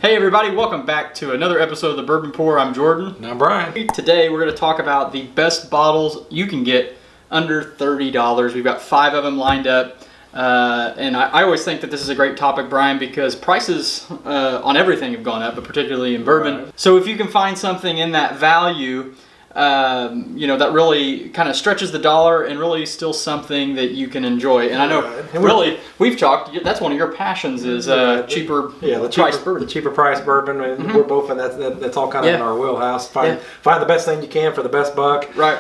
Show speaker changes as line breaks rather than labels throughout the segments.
Hey everybody, welcome back to another episode of the Bourbon Pour. I'm Jordan.
And I'm Brian.
Today we're going to talk about the best bottles you can get under $30. We've got 5 of them lined up. And I always think that this is a great topic, Brian, because prices on everything have gone up, but particularly in bourbon. Right. So if you can find something in that value, that really kind of stretches the dollar and really still something that you can enjoy. And I know, really, we've talked, that's one of your passions is cheaper priced bourbon.
The cheaper priced bourbon. Mm-hmm. We're both in that's all kind of in our wheelhouse. Find the best thing you can for the best buck.
Right.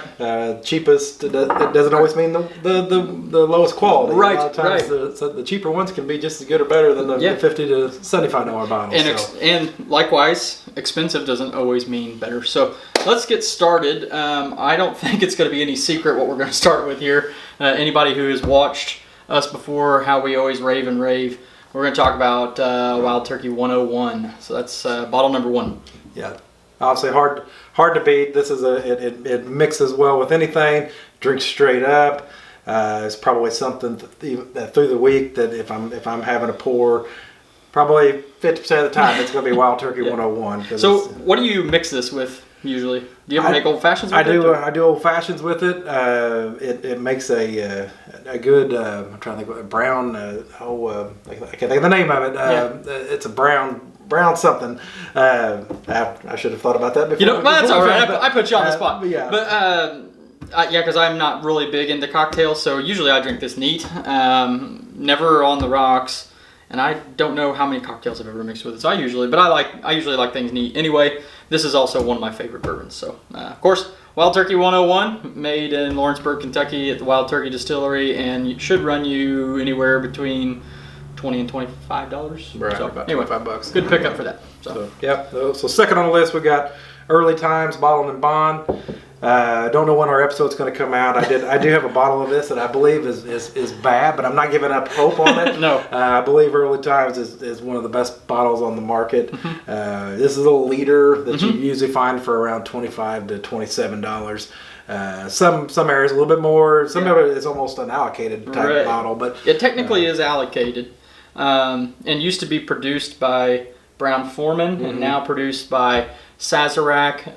Cheapest, it doesn't always mean the lowest quality.
Right.
A lot of times the cheaper ones can be just as good or better than the $50 to $75 bottles.
And likewise, expensive doesn't always mean better. So let's get started. I don't think it's going to be any secret what we're going to start with here. Anybody who has watched us before, how we always rave and rave, we're going to talk about Wild Turkey 101. So that's bottle number 1. Yeah,
obviously hard to beat. This is it mixes well with anything. Drinks straight up. It's probably something through the week that if I'm having a pour, probably 50% of the time it's going to be Wild Turkey 101.
So what do you mix this with? Usually, do you ever make old fashions with it?
I do old fashions with it. It makes a good. I'm trying to think of a brown. I can't think of the name of it. It's a brown something. I should have thought about that before.
That's all right. I put you on the spot. Because I'm not really big into cocktails, so usually I drink this neat. Never on the rocks. And I don't know how many cocktails I've ever mixed with it. So I usually like things neat. Anyway, this is also one of my favorite bourbons. So, of course, Wild Turkey 101, made in Lawrenceburg, Kentucky at the Wild Turkey Distillery, and it should run you anywhere between $20 and $25.
Right,
so,
about
anyway,
$25.
Good pickup for that.
So second on the list, we got Early Times, Bottled and Bond. I don't know when our episode's going to come out. I do have a bottle of this that I believe is bad, but I'm not giving up hope on it.
No.
I believe Early Times is one of the best bottles on the market. Mm-hmm. This is a little liter that you usually find for around $25 to $27. Some areas a little bit more. Some of it is almost an allocated type of bottle, but
it technically is allocated, and used to be produced by Brown-Forman, and now produced by Sazerac.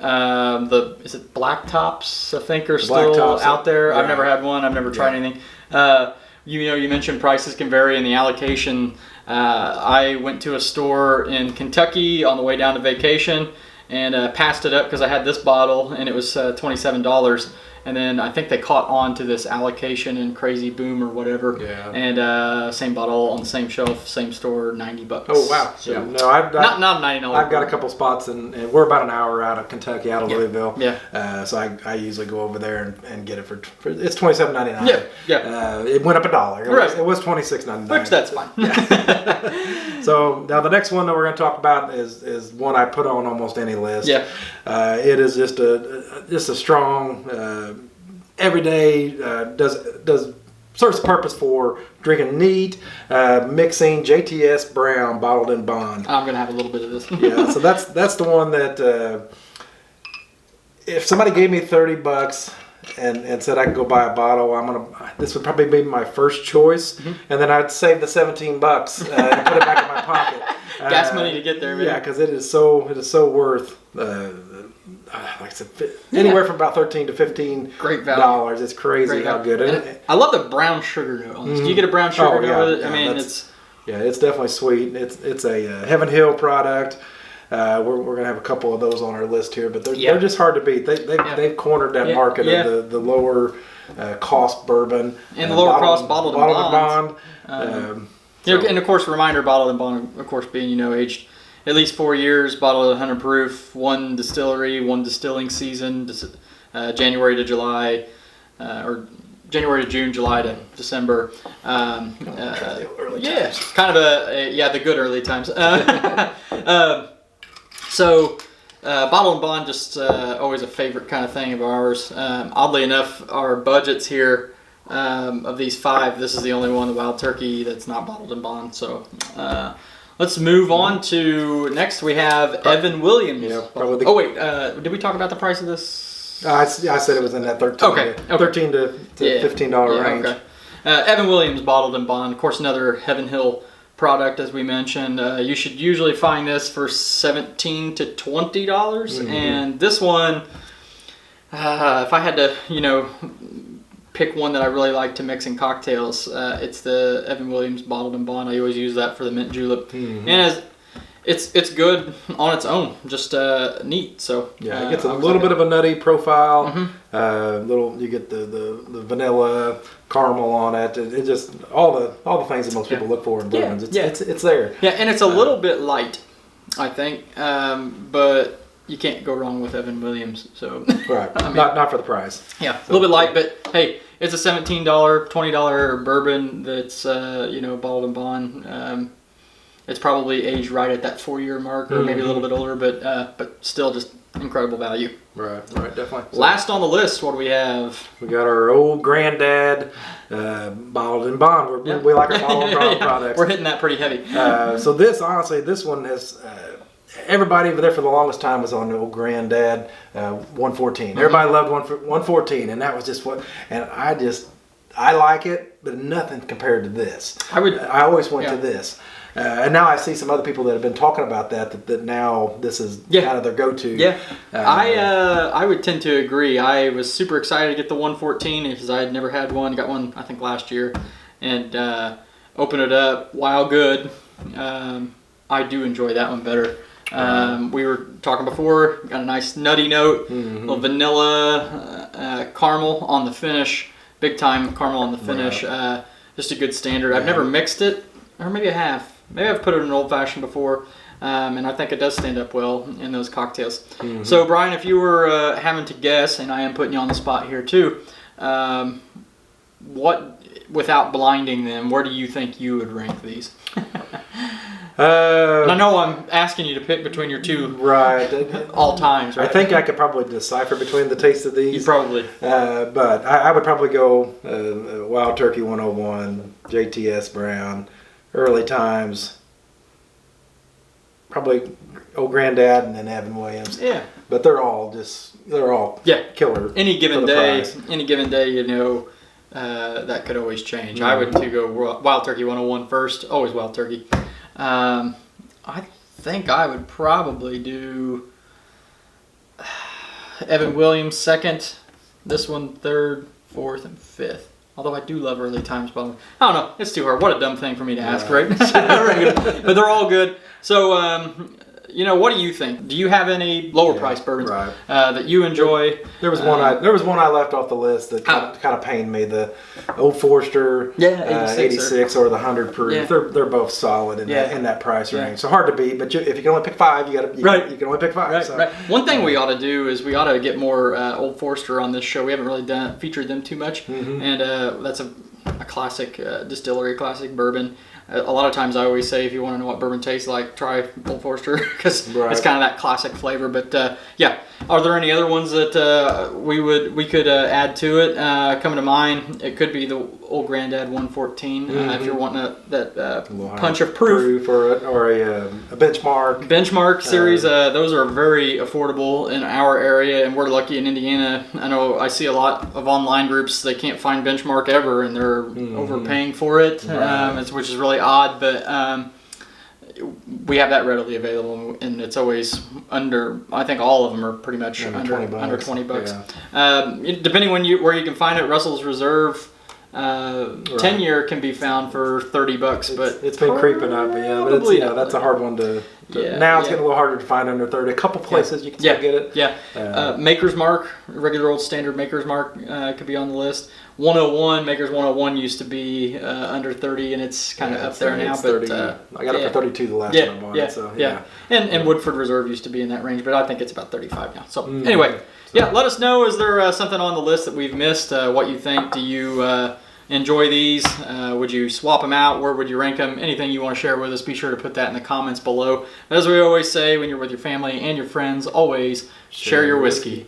Is it Black Tops? I think are still out there. Yeah. I've never had one. I've never tried anything. You mentioned prices can vary in the allocation. I went to a store in Kentucky on the way down to vacation and passed it up because I had this bottle and it was $27. And then I think they caught on to this allocation in Crazy Boom or whatever. Yeah. And same bottle on the same shelf, same store, $90.
Oh wow! So, no, I've
not $90.
I've got a couple spots, and we're about an hour out of Kentucky, out of Louisville.
Yeah.
So I usually go over there and get it for it's $27.99.
Yeah.
It went up $1.
Right.
It was $26.99.
Which that's fine.
Yeah. So now the next one that we're going to talk about is one I put on almost any list.
Yeah.
It is just a strong. Everyday serves the purpose for drinking neat, mixing JTS Brown Bottled and Bond.
I'm gonna have a little bit of this.
Yeah, so that's the one that if somebody gave me $30 and said I could go buy a bottle, this would probably be my first choice, and then I'd save the $17 and put it back in my pocket.
Gas money to get there, man.
Yeah, because it is so worth. Like I said, anywhere from about $13 to $15.
Great value.
It's crazy how good it is.
I love the brown sugar note on this. Do you get a brown sugar note with it?
Yeah, it's definitely sweet. It's a Heaven Hill product. We're gonna have a couple of those on our list here, but they're just hard to beat. They've cornered that market of the lower cost bourbon
and the lower cost bottled and bond. And of course, reminder, bottled and bond, of course, being aged at least 4 years, bottled at 100 proof, one distillery, one distilling season, January to July, or January to June, July to December.
Kind of
the good early times. So bottled and bond, just always a favorite kind of thing of ours. Oddly enough, our budgets here of these 5, this is the only one, the Wild Turkey, that's not bottled and bond. So. Let's move on to next. We have Evan Williams.
Yeah,
did we talk about the price of this?
I said it was in that $13 to $15 range.
Okay. Evan Williams, bottled and bond. Of course, another Heaven Hill product, as we mentioned. You should usually find this for $17 to $20, and this one, if I had to, pick one that I really like to mix in cocktails, it's the Evan Williams Bottled and Bond. I always use that for the mint julep, and it's good on its own, just neat. So
yeah, it gets a little bit of a nutty profile. You get the vanilla caramel on it. It just all the things that most people look for in bourbons. It's there.
Yeah, and it's a little bit light, I think, but you can't go wrong with Evan Williams. So
right, not for the price.
Yeah, a little bit light, but hey, it's a $17, $20 bourbon that's bottled and bond. It's probably aged right at that 4-year mark, or maybe a little bit older, but still just incredible value.
Right, definitely. So,
last on the list, what do we have?
We got our old Granddad Bottled and Bond. We like our Bottled and Bond products.
We're hitting that pretty heavy.
So this one has... everybody over there for the longest time was on the old Granddad 114. Everybody loved 114, and that was just what... And I like it, but nothing compared to this. I always went to this. And now I see some other people that have been talking about that now this is kind of their go-to. Yeah,
I would tend to agree. I was super excited to get the 114 because I had never had one. Got one, I think, last year. And open it up. While good, I do enjoy that one better. We were talking before, got a nice nutty note, little vanilla caramel on the finish. Big time caramel on the finish. Just a good standard. I've never mixed it, or maybe I have. Maybe I've put it in an old fashioned before, and I think it does stand up well in those cocktails. So, Brian, if you were having to guess, and I am putting you on the spot here too, without blinding them, where do you think you would rank these? I know I'm asking you to pick between your two all times. Right?
I think I could probably decipher between the taste of these.
You probably.
But I would probably go Wild Turkey 101, JTS Brown, Early Times, probably old Granddad, and then Evan Williams. Yeah. But they're all killer.
Any given day, that could always change. I would go Wild Turkey 101 first, always Wild Turkey. I think I would probably do Evan Williams second, this one third, fourth, and fifth. Although I do love Early Times Bottled. I don't know. It's too hard. What a dumb thing for me to ask, right? But they're all good. So, what do you think? Do you have any lower price bourbons that you enjoy?
There was one I left off the list that kind of pained me. The Old Forester 86 or the 100 proof. Yeah. They're both solid in that price range. So hard to beat. But if you can only pick 5, you can only pick 5.
Right. One thing we ought to do is we ought to get more Old Forester on this show. We haven't really featured them too much, and that's a classic distillery, classic bourbon. A lot of times I always say if you want to know what bourbon tastes like, try Old Forester because it's kind of that classic flavor. But are there any other ones that we could add to it? Coming to mind, it could be the old Granddad 114 if you're wanting that punch of proof
or a benchmark
series. Those are very affordable in our area, and we're lucky in Indiana. I know I see a lot of online groups they can't find benchmark ever, and they're overpaying for it, which is really odd, but we have that readily available, and it's always under. I think all of them are pretty much under 20 bucks. Yeah. Depending where you can find it, Russell's Reserve 10-year can be found for $30, but
it's been creeping up. But that's a hard one to. Now it's getting a little harder to find under 30. A couple places you can still get it.
Yeah. Maker's Mark, regular old standard Maker's Mark could be on the list. 101, Maker's 101 used to be under 30, and it's kind of up there now. But
30, I got it for 32 the last time I bought it. So,
And Woodford Reserve used to be in that range, but I think it's about 35 now. So anyway, let us know. Is there something on the list that we've missed? What you think? Do you enjoy these? Would you swap them out? Where would you rank them? Anything you want to share with us, be sure to put that in the comments below. As we always say, when you're with your family and your friends, always share your whiskey.